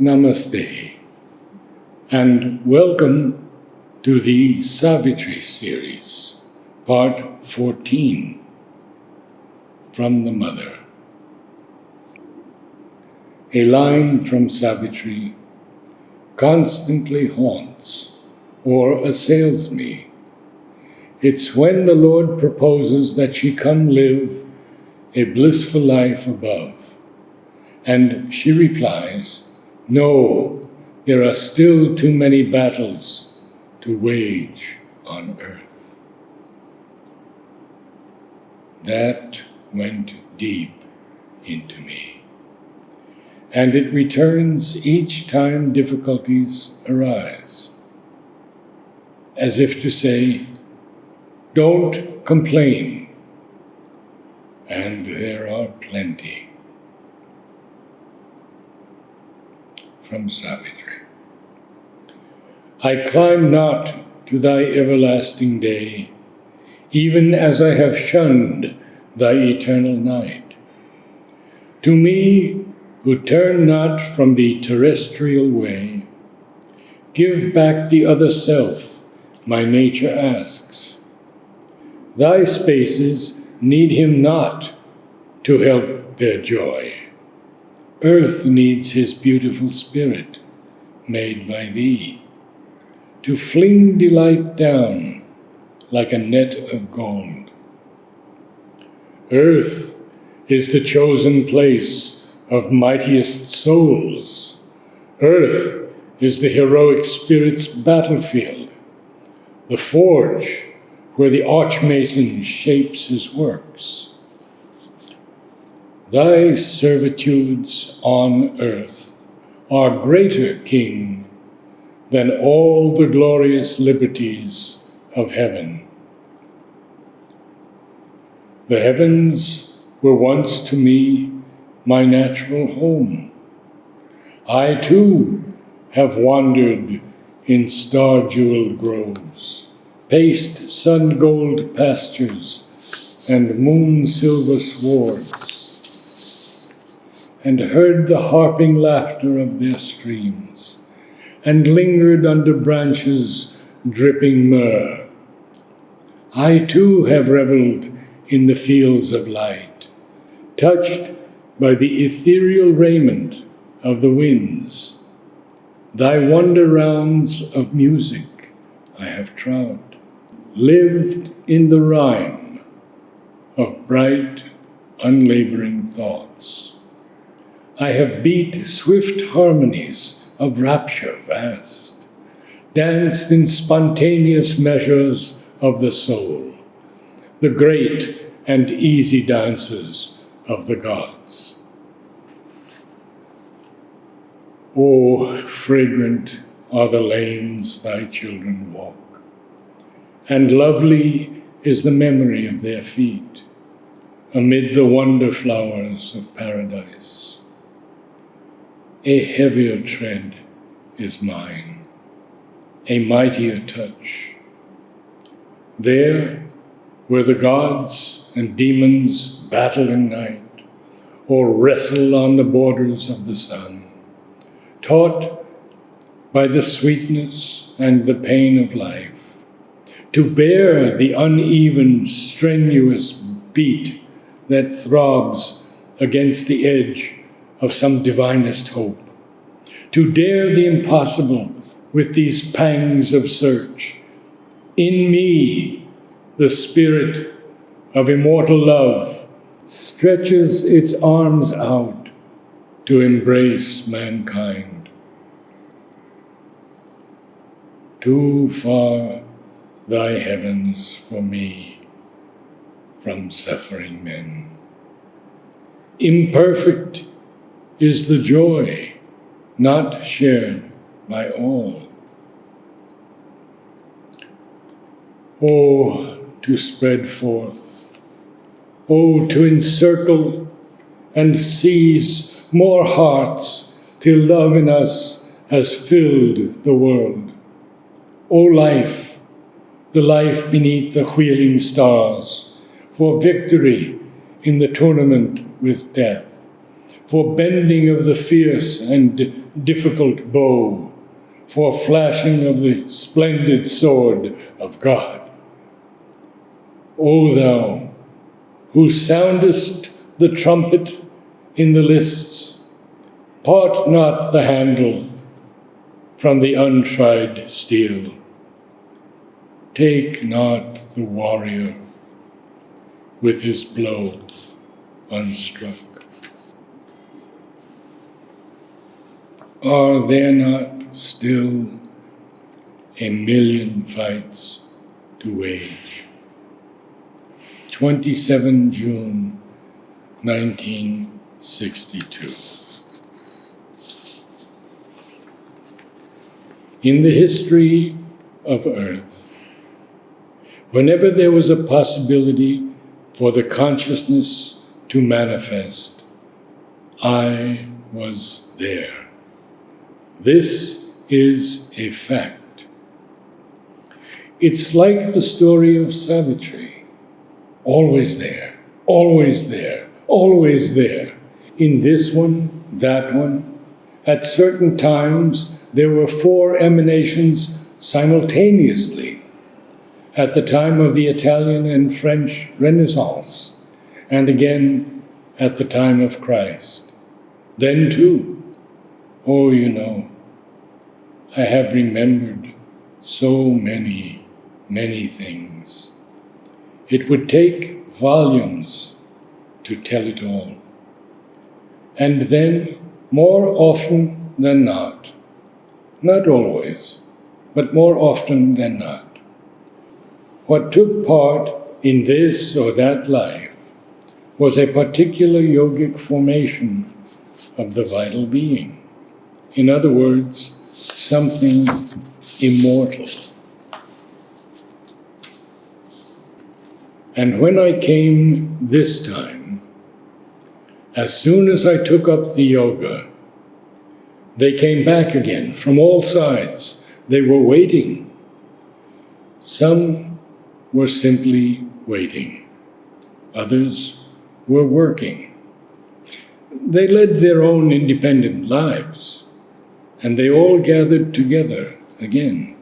Namaste, and welcome to the Savitri series, part 14, From the Mother. A line from Savitri constantly haunts or assails me. It's when the Lord proposes that she come live a blissful life above, and she replies, "No, there are still too many battles to wage on earth." That went deep into me, and it returns each time difficulties arise, as if to say, don't complain, and there are plenty. From Savitri. I climb not to thy everlasting day, even as I have shunned thy eternal night. To me, who turn not from the terrestrial way, give back the other self my nature asks. Thy spaces need him not to help their joy. Earth needs his beautiful spirit, made by thee, to fling delight down like a net of gold. Earth is the chosen place of mightiest souls. Earth is the heroic spirit's battlefield, the forge where the archmason shapes his works. Thy servitudes on earth are greater, King, than all the glorious liberties of heaven. The heavens were once to me my natural home. I too have wandered in star-jeweled groves, paced sun-gold pastures and moon-silver swards, and heard the harping laughter of their streams, and lingered under branches dripping myrrh. I too have reveled in the fields of light, touched by the ethereal raiment of the winds. Thy wonder rounds of music I have trod, lived in the rhyme of bright, unlaboring thoughts. I have beat swift harmonies of rapture vast, danced in spontaneous measures of the soul, the great and easy dances of the gods. Oh, fragrant are the lanes thy children walk, and lovely is the memory of their feet amid the wonder flowers of paradise. A heavier tread is mine, a mightier touch. There, where the gods and demons battle in night, or wrestle on the borders of the sun, taught by the sweetness and the pain of life, to bear the uneven, strenuous beat that throbs against the edge of some divinest hope, to dare the impossible with these pangs of search. In me, the spirit of immortal love stretches its arms out to embrace mankind. Too far thy heavens for me from suffering men. Imperfect is the joy not shared by all. Oh, to spread forth, oh, to encircle and seize more hearts till love in us has filled the world. O life, the life beneath the wheeling stars, for victory in the tournament with death, for bending of the fierce and difficult bow, for flashing of the splendid sword of God. O thou, who soundest the trumpet in the lists, part not the handle from the untried steel. Take not the warrior with his blow unstruck. Are there not still a million fights to wage? 27 June 1962. In the history of Earth, whenever there was a possibility for the consciousness to manifest, I was there. This is a fact. It's like the story of Savitri. Always there, always there, always there. In this one, that one. At certain times, there were 4 emanations simultaneously. At the time of the Italian and French Renaissance, and again at the time of Christ. Then too, oh, I have remembered so many, many things. It would take volumes to tell it all. And then, more often than not always, but more often than not, what took part in this or that life was a particular yogic formation of the vital being. In other words, something immortal. And when I came this time, as soon as I took up the yoga, they came back again from all sides. They were waiting. Some were simply waiting. Others were working. They led their own independent lives, and they all gathered together again.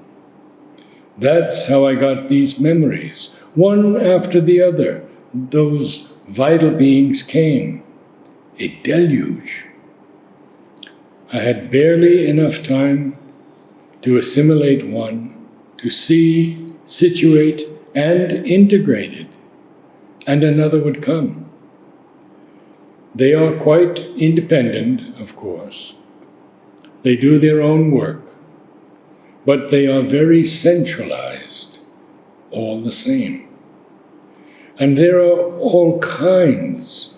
That's how I got these memories. One after the other, those vital beings came. A deluge. I had barely enough time to assimilate one, to see, situate, and integrate it, and another would come. They are quite independent, of course. They do their own work, but they are very centralized, all the same. And there are all kinds,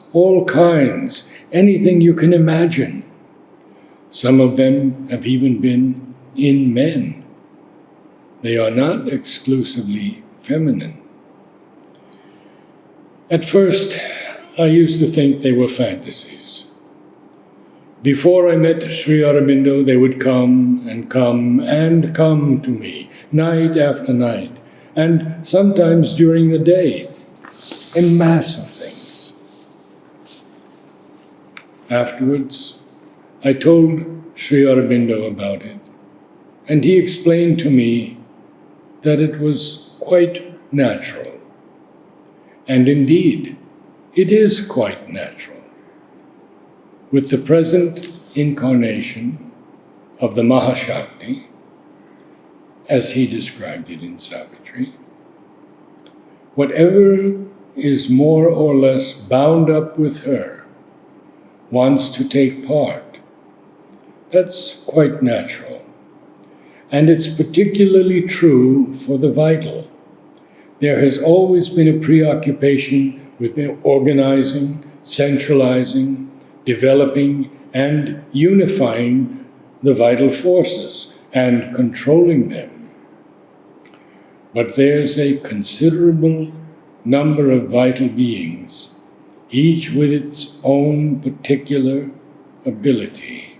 anything you can imagine. Some of them have even been in men. They are not exclusively feminine. At first, I used to think they were fantasies. Before I met Sri Aurobindo, they would come and come and come to me, night after night, and sometimes during the day, a mass of things. Afterwards, I told Sri Aurobindo about it, and he explained to me that it was quite natural. And indeed, it is quite natural. With the present incarnation of the Mahashakti, as he described it in Savitri, whatever is more or less bound up with her wants to take part. That's quite natural. And it's particularly true for the vital. There has always been a preoccupation with organizing, centralizing, developing, and unifying the vital forces and controlling them. But there's a considerable number of vital beings, each with its own particular ability,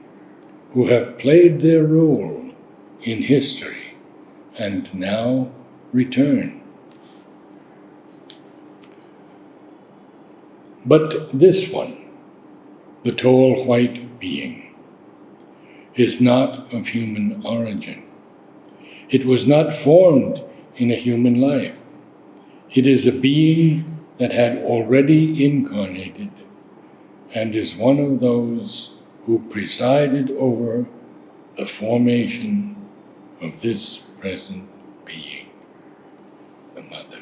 who have played their role in history and now return. But this one, the tall white being, is not of human origin. It was not formed in a human life. It is a being that had already incarnated and is one of those who presided over the formation of this present being, the Mother.